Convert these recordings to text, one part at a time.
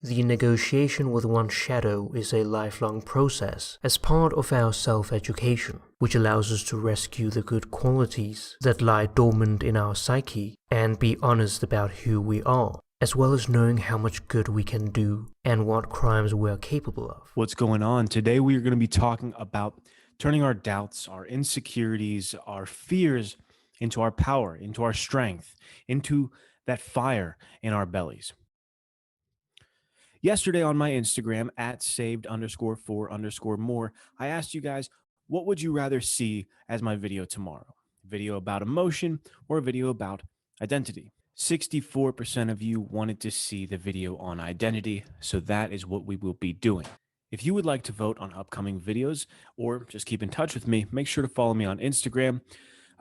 The negotiation with one's shadow is a lifelong process as part of our self-education, which allows us to rescue the good qualities that lie dormant in our psyche and be honest about who we are, as well as knowing how much good we can do and what crimes we are capable of. What's going on? Today we are going to be talking about turning our doubts, our insecurities, our fears into our power, into our strength, into that fire in our bellies. Yesterday on my Instagram at saved_for_more, I asked you guys, what would you rather see as my video tomorrow? A video about emotion or a video about identity? 64% of you wanted to see the video on identity, so that is what we will be doing. If you would like to vote on upcoming videos or just keep in touch with me, make sure to follow me on Instagram.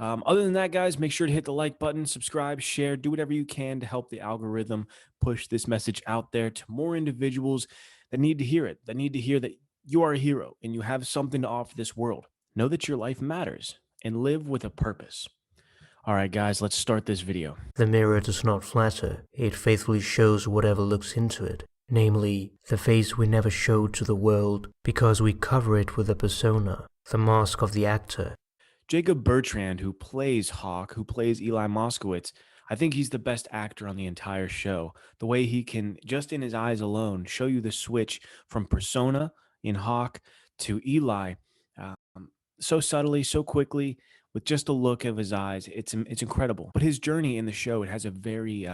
Other than that, guys, make sure to hit the like button, subscribe, share, do whatever you can to help the algorithm push this message out there to more individuals that need to hear it, that need to hear that you are a hero and you have something to offer this world. Know that your life matters and live with a purpose. All right, guys, let's start this video. The mirror does not flatter, it faithfully shows whatever looks into it, namely, the face we never show to the world because we cover it with a persona, the mask of the actor. Jacob Bertrand, who plays Hawk, who plays Eli Moskowitz, I think he's the best actor on the entire show. The way he can, just in his eyes alone, show you the switch from persona in Hawk to Eli so subtly, so quickly, with just a look of his eyes. It's incredible. But his journey in the show, it has a very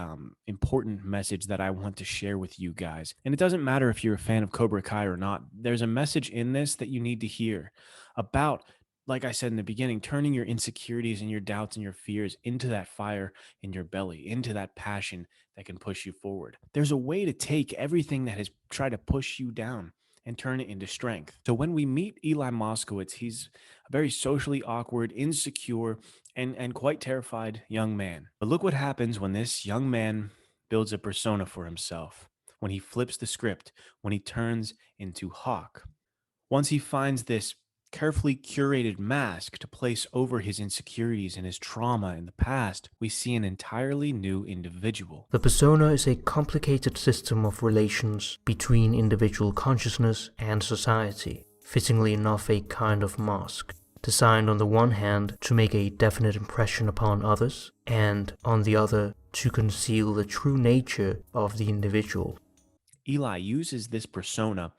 important message that I want to share with you guys. And it doesn't matter if you're a fan of Cobra Kai or not. There's a message in this that you need to hear about, like I said in the beginning, turning your insecurities and your doubts and your fears into that fire in your belly, into that passion that can push you forward. There's a way to take everything that has tried to push you down and turn it into strength. So when we meet Eli Moskowitz, he's a very socially awkward, insecure, and quite terrified young man. But look what happens when this young man builds a persona for himself, when he flips the script, when he turns into Hawk. Once he finds this carefully curated mask to place over his insecurities and his trauma in the past, we see an entirely new individual. The persona is a complicated system of relations between individual consciousness and society, fittingly enough a kind of mask, designed on the one hand to make a definite impression upon others, and on the other to conceal the true nature of the individual. Eli uses this persona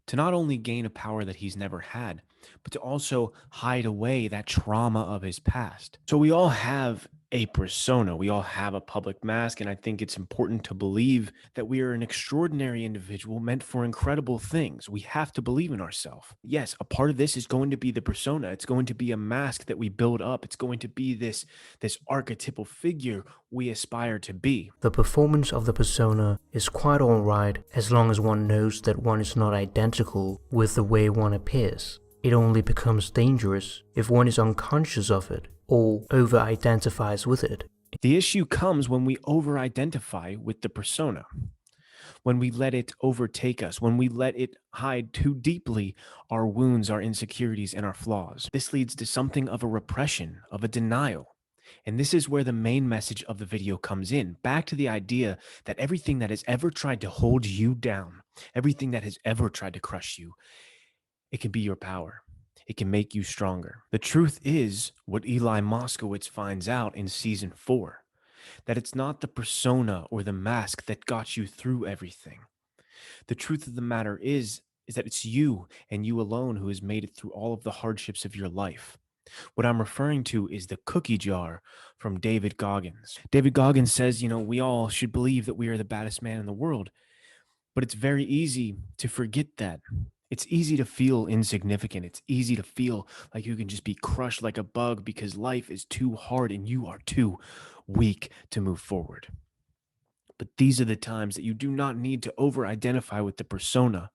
to not only gain a power that he's never had, but to also hide away that trauma of his past. So we all have a persona, we all have a public mask, and I think it's important to believe that we are an extraordinary individual meant for incredible things. We have to believe in ourselves. Yes, a part of this is going to be the persona. It's going to be a mask that we build up. It's going to be this archetypal figure we aspire to be. The performance of the persona is quite alright as long as one knows that one is not identical with the way one appears. It only becomes dangerous if one is unconscious of it or over-identifies with it. The issue comes when we over-identify with the persona, when we let it overtake us, when we let it hide too deeply our wounds, our insecurities, and our flaws. This leads to something of a repression, of a denial. And this is where the main message of the video comes in, back to the idea that everything that has ever tried to hold you down, everything that has ever tried to crush you, it can be your power. It can make you stronger. The truth is what Eli Moskowitz finds out in season 4, that it's not the persona or the mask that got you through everything. The truth of the matter is that it's you and you alone who has made it through all of the hardships of your life. What I'm referring to is the cookie jar from David Goggins. David Goggins says, we all should believe that we are the baddest man in the world, but it's very easy to forget that. It's easy to feel insignificant. It's easy to feel like you can just be crushed like a bug because life is too hard and you are too weak to move forward. But these are the times that you do not need to over-identify with the persona.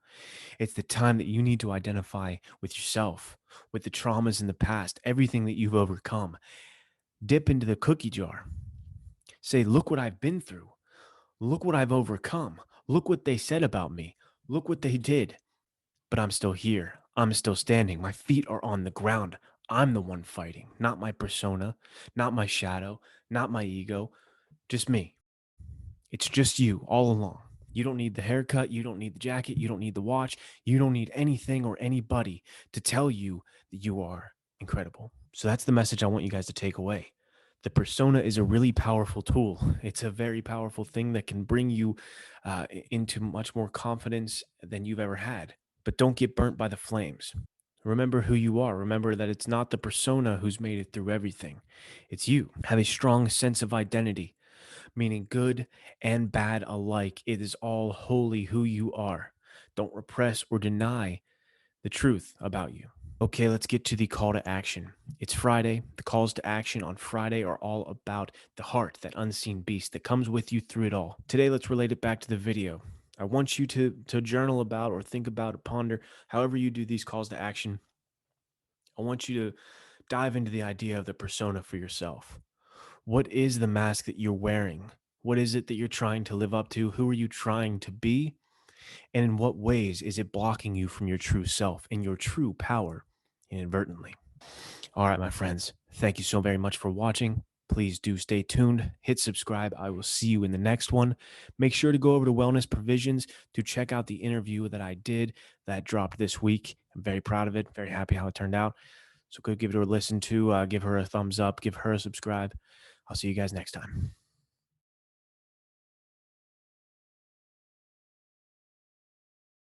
It's the time that you need to identify with yourself, with the traumas in the past, everything that you've overcome. Dip into the cookie jar. Say, look what I've been through. Look what I've overcome. Look what they said about me. Look what they did. But I'm still here. I'm still standing. My feet are on the ground. I'm the one fighting, not my persona, not my shadow, not my ego, just me. It's just you all along. You don't need the haircut. You don't need the jacket. You don't need the watch. You don't need anything or anybody to tell you that you are incredible. So that's the message I want you guys to take away. The persona is a really powerful tool. It's a very powerful thing that can bring you into much more confidence than you've ever had. But don't get burnt by the flames. Remember who you are. Remember that it's not the persona who's made it through everything. It's you. Have a strong sense of identity, meaning good and bad alike. It is all wholly who you are. Don't repress or deny the truth about you. Okay, let's get to the call to action. It's Friday. The calls to action on Friday are all about the heart, that unseen beast that comes with you through it all. Today, let's relate it back to the video. I want you to journal about or think about or ponder, however you do these calls to action. I want you to dive into the idea of the persona for yourself. What is the mask that you're wearing? What is it that you're trying to live up to? Who are you trying to be? And in what ways is it blocking you from your true self and your true power inadvertently? All right, my friends, thank you so very much for watching. Please do stay tuned. Hit subscribe. I will see you in the next one. Make sure to go over to Wellness Provisions to check out the interview that I did that dropped this week. I'm very proud of it. Very happy how it turned out. So go give it a listen to, give her a thumbs up, give her a subscribe. I'll see you guys next time.